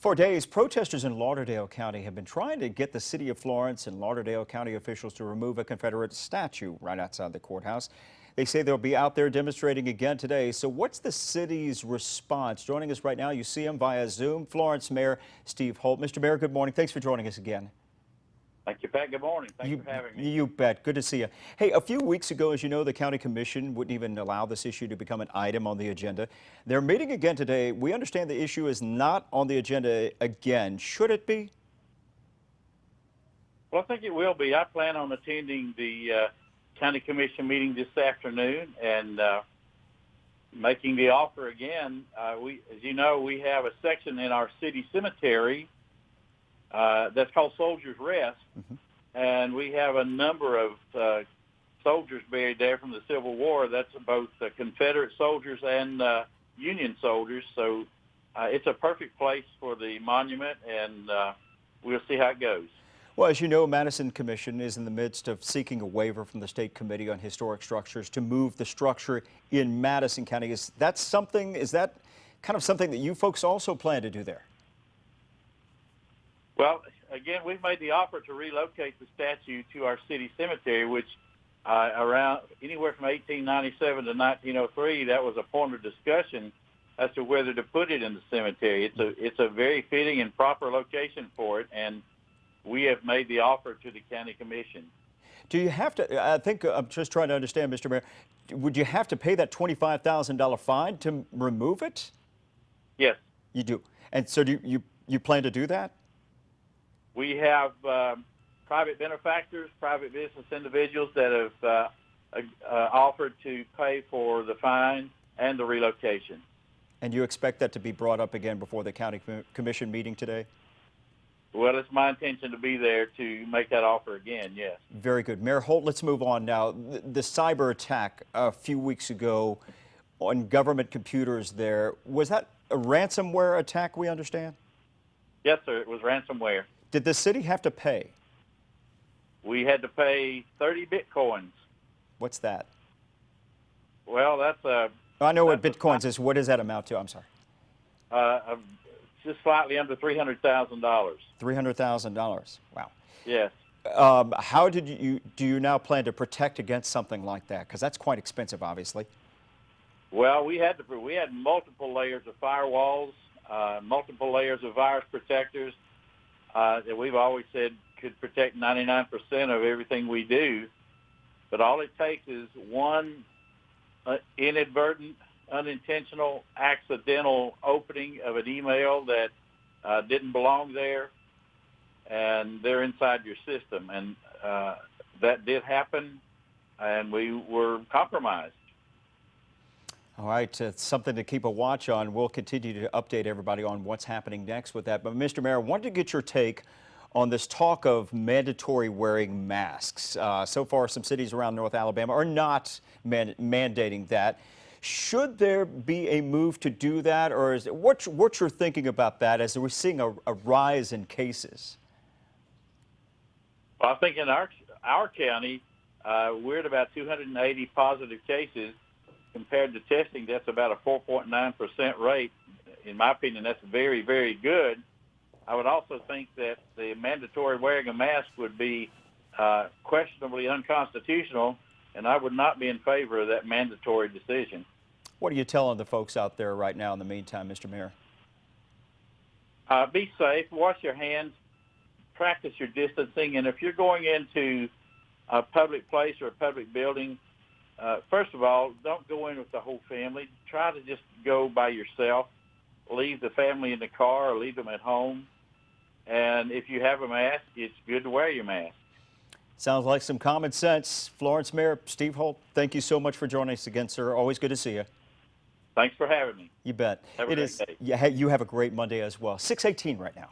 For days, protesters in Lauderdale County have been trying to get the city of Florence and Lauderdale County officials to remove a Confederate statue right outside the courthouse. They say they'll be out there demonstrating again today. So what's the city's response? Joining us right now, you see him via Zoom, Florence Mayor Steve Holt. Mr. Mayor, good morning. Thanks for joining us again. Thank you, Pat. Good morning. Thanks for having me. You bet. Good to see you. Hey, a few weeks ago, as you know, the county commission wouldn't even allow this issue to become an item on the agenda. They're meeting again today. We understand the issue is not on the agenda again. Should it be? Well, I think it will be. I plan on attending the county commission meeting this afternoon and making the offer again. As you know, we have a section in our city cemetery that's called Soldiers Rest, and we have a number of soldiers buried there from the Civil War. That's both Confederate soldiers and Union soldiers, so it's a perfect place for the monument, and we'll see how it goes. Well, as you know, Madison Commission is in the midst of seeking a waiver from the State Committee on Historic Structures to move the structure in Madison County. Is that kind of something that you folks also plan to do there? Well, again, we've made the offer to relocate the statue to our city cemetery, which around anywhere from 1897 to 1903, that was a point of discussion as to whether to put it in the cemetery. It's a very fitting and proper location for it, and we have made the offer to the county commission. Do you have to, I think I'm just trying to understand, Mr. Mayor, would you have to pay that $25,000 fine to remove it? Yes. You do. And so do you plan to do that? We have private benefactors, private business individuals that have offered to pay for the fine and the relocation. And you expect that to be brought up again before the county commission meeting today? Well, it's my intention to be there to make that offer again, yes. Very good. Mayor Holt, let's move on now. The cyber attack a few weeks ago on government computers there, was that a ransomware attack, we understand? Yes, sir. It was ransomware. Did the city have to pay? We had to pay 30 Bitcoins. What's that? Well, that's a... I know what Bitcoins is. What does that amount to? I'm sorry. Just slightly under $300,000. $300,000. Wow. Yes. How do you now plan to protect against something like that? Because that's quite expensive, obviously. Well, we had multiple layers of firewalls, multiple layers of virus protectors that we've always said could protect 99% of everything we do. But all it takes is one inadvertent, unintentional, accidental opening of an email that didn't belong there, and they're inside your system. And that did happen, and we were compromised. All right, it's something to keep a watch on. We'll continue to update everybody on what's happening next with that. But, Mr. Mayor, I wanted to get your take on this talk of mandatory wearing masks. So far, some cities around North Alabama are not mandating that. Should there be a move to do that, or is it, what's your thinking about that as we're seeing a rise in cases? Well, I think in our county, we're at about 280 positive cases. Compared to testing, that's about a 4.9% rate. In my opinion, that's very, very good. I would also think that the mandatory wearing a mask would be questionably unconstitutional, and I would not be in favor of that mandatory decision. What are you telling the folks out there right now in the meantime, Mr. Mayor? Be safe, wash your hands, practice your distancing, and if you're going into a public place or a public building, first of all, don't go in with the whole family. Try to just go by yourself. Leave the family in the car or leave them at home. And if you have a mask, it's good to wear your mask. Sounds like some common sense. Florence Mayor Steve Holt, thank you so much for joining us again, sir. Always good to see you. Thanks for having me. You bet. Have a great day. Yeah, you have a great Monday as well. 6:18 right now.